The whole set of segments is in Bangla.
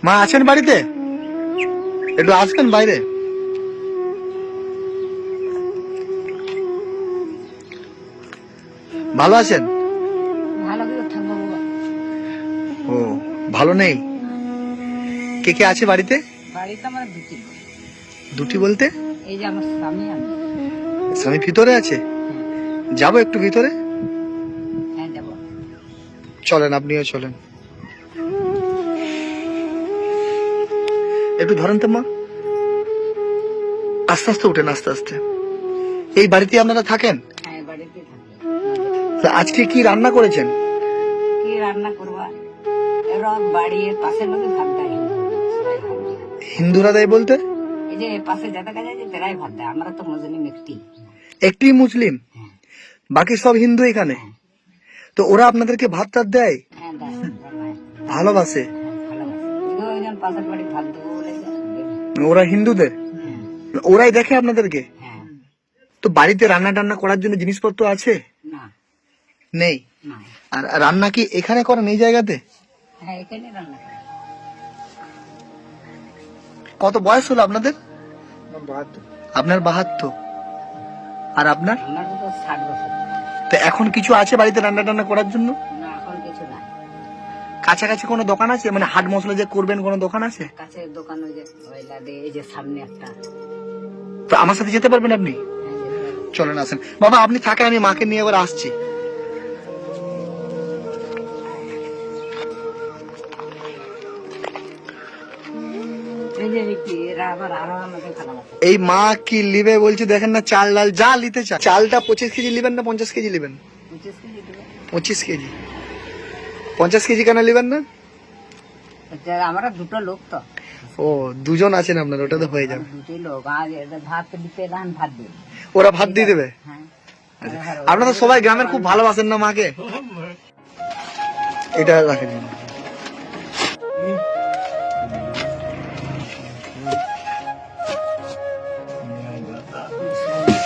মা আছেন বাড়িতে? একটু আসবেন বাইরে। ভালো আছেন? ভালো করে থাকবো বাবা। ও ভালো নেই? কে কে আছে বাড়িতে? বাড়িতে আমার দুটি, দুটি বলতে? এই যে আমার স্বামী, আমি। স্বামী ভিতরে আছে? যাবো একটু ভিতরে? হ্যাঁ যাবো। চলেন, আপনিও চলেন। একটু ধরেন তো মা, আস্তে আস্তে উঠেন, আস্তে আস্তে। এই বাড়িতে আপনারা থাকেন? হ্যাঁ বাড়িতে থাকি। তা আজকে কি রান্না করেছেন? কি রান্না করবা? এরা বাড়ির পাশের লোকে ভাত দেয়, সবাই ভাত দেয়। হিন্দুরা দেয় বলতে? এই যে পাশে যাতে কাজে যে তারাই ভাত দেয়, আমরা তো মুসলিম একটি। একটি মুসলিম, বাকি সব হিন্দু এখানে। তো ওরা আপনাদেরকে ভাত টাত দেয়? হ্যাঁ দেয়, দেয়। ভালোবাসে? ভালোবাসে। কিন্তু ওইজন পাশের বাড়ি ভাত দেবো বলেছে, দেবে। ওরা হিন্দুদের? হ্যাঁ, ওরাই দেখে আপনাদেরকে? হ্যাঁ। তো বাড়িতে রান্না টান্না করার জন্য জিনিসপত্র আছে? না, নেই? না। আর রান্না কি এখানে করেন এই জায়গাতে? হ্যাঁ এখানে রান্না করে। কত বয়স হলো আপনাদের? আপনার 72। আর আপনার? আমার তো 60 বছর। তো এখন কিছু আছে বাড়িতে রান্না টান্না করার জন্য? না এখন কিছু নাই। কাছাকাছি কোনো দোকান আছে, মানে হাট মশলা যে করবেন কোনো দোকান আছে? কাছে দোকান ওই যে ওইলা দিয়ে, এই যে সামনে একটা। তো আমার সাথে যেতে পারবেন আপনি? হ্যাঁ, যেতে পারবো। চলেন, আসেন বাবা, আপনি থাকেন, আমি মাকে নিয়ে এবার আসছি। এই যে কি এরা আবার আরো আমাকে ভালোবাসে। এই মা কি লিবে বলছে দেখেন না, চাল ডাল যা নিতে চান। চালটা 25 কেজি নেবেন না 50 কেজি নেবেন? 25 কেজি দেবে। 25 কেজি। 50 কেজি কেন নেবেন না? আচ্ছা, আমরা দুটো লোক তো। ও দুজন আছেন আপনার, ওটা তো হয়ে যাবে। দুটোই লোক, আর এদের ভাত দিতে দান ভাত দিবে। ওরা ভাত দিয়ে দেবে? হ্যাঁ। আপনারা সবাই গ্রামের খুব ভালোবাসেন না মাকে? এটা রাখেন।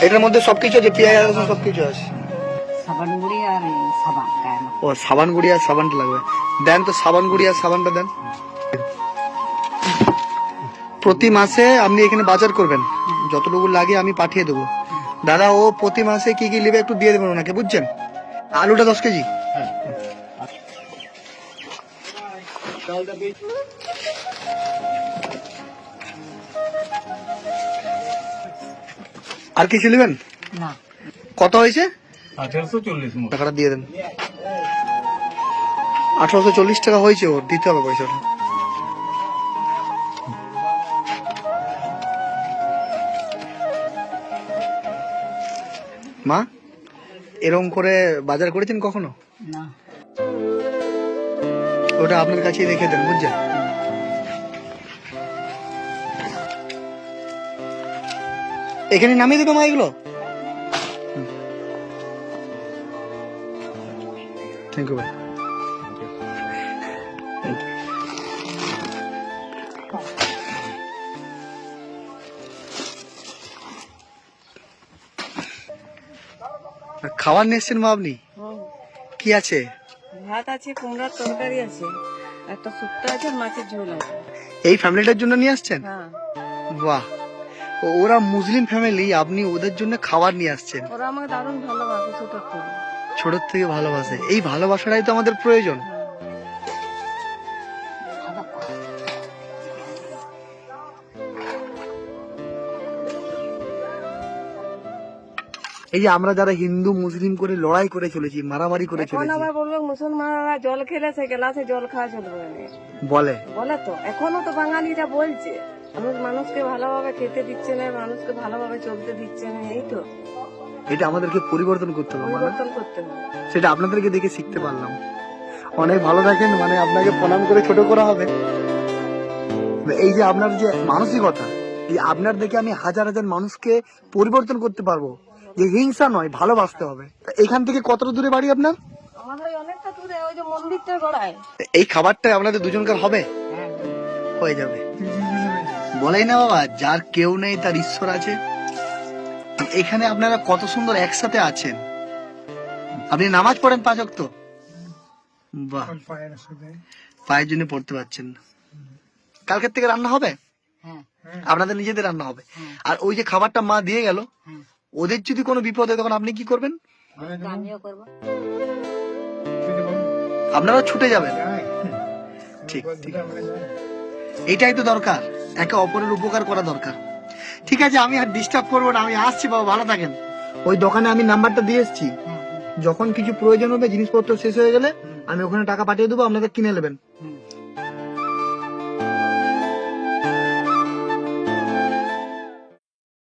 এটার মধ্যে সবকিছু আছে, পেঁয়াজ রসুন সবকিছু আছে। সাবান গুঁড়ি আর এই সাবান গায়ে মাখা। ও সাবান গুঁড়ি আর সাবানটা লাগবে, দেন তো সাবান গুঁড়ি আর সাবানটা দেন। প্রতি মাসে আপনি এখানে বাজার করবেন, যতটুকু লাগে আমি পাঠিয়ে দেবো। দাদা ও প্রতি মাসে কি কি নেবে একটু দিয়ে দেবেন ওনাকে, বুঝছেন? আলুটা 10 কেজি। আর কিছু নেবেন? না, কত হয়েছে? 1840 টাকাটা দিয়ে দেন। 1840 টাকা হয়েছে, ওর দিতে হবে পয়সাটা। মা এরকম করে বাজার করেছেন কখনো? না। ওটা আপনার কাছেই রেখে দেন, বুঝছেন? এখানে নামিয়ে দেবে মা এগুলো। থ্যাংক ইউ ভাই। খাবার নিয়ে এসছেন মা আপনি? কি আছে? ভাত আছে, কুমড়ার তরকারি আছে, একটা শুক্তো আছে, মাছের ঝোল আছে। এই ফ্যামিলিটার জন্য নিয়ে আসছেন? হ্যাঁ, বাহ, ওরা মুসলিম ফ্যামিলি, আপনি ওদের জন্য খাবার নিয়ে আসছেন। ওরা আমাকে দারুণ ভালোবাসে ছোট থেকে। ছোট থেকে ভালোবাসে, এই ভালোবাসাটাই তো আমাদের প্রয়োজন। এই যে আমরা যারা হিন্দু মুসলিম করে লড়াই করে চলেছি, মারামারি করে এখন চলেছি, আবার বলবে মুসলমানরা জল খেলে সে গ্লাসে জল খাওয়া চলবে না, বলে বলে তো। এখনো তো বাঙালিরা বলছে মানুষকে ভালোভাবে খেতে দিচ্ছে না, মানুষকে ভালোভাবে চলতে দিচ্ছে না। এই তো এটা আমাদেরকে পরিবর্তন করতে হবে, মানে পরিবর্তন করতে হবে। সেটা আপনাদেরকে দেখে শিখতে পারলাম। অনেক ভালো থাকেন, মানে আপনাকে প্রণাম করে ছোট করা হবে। এই যে আপনার যে মানসিকতা, এই আপনার দেখে আমি হাজার হাজার মানুষকে পরিবর্তন করতে পারবো, যে হিংসা নয়, ভালোবাসতে হবে। এখান থেকে কতটা দূরে বাড়ি আপনার? আমাদের ওই অনেকটা দূরে, ওই যে মন্দিরটা গড়ায়। এই খাবারটা আপনাদের দুজনকার হবে? হয়ে যাবে। বলেই না বাবা, যার কেউ নেই তার ঈশ্বর আছে। এখানে আপনারা কত সুন্দর একসাথে আছেন। আপনি নামাজ পড়েন 5 ওয়াক্ত? বাহ, পায়ের জন্য পড়তে পারছেন না। কালকের থেকে রান্না হবে, হ্যাঁ আপনাদের নিজেদের রান্না হবে। হ্যাঁ আর ওই যে খাবারটা মা দিয়ে গেল, হ্যাঁ, ওদের যদি কোনো বিপদ হয় তখন আপনি কি করবেন? তো আমিও করবো। আপনারাও ছুটে যাবেন। ঠিক ঠিক, এটাই তো দরকার, একে অপরের উপকার করা দরকার। ঠিক আছে, আমি আর ডিস্টার্ব করবো না, আমি আসছি বাবা, ভালো থাকেন। ওই দোকানে আমি নাম্বারটা দিয়ে এসেছি, হ্যাঁ যখন কিছু প্রয়োজন হবে জিনিসপত্র শেষ হয়ে গেলে আমি ওখানে টাকা পাঠিয়ে দেবো, আপনাদের কিনে নেবেন। হুম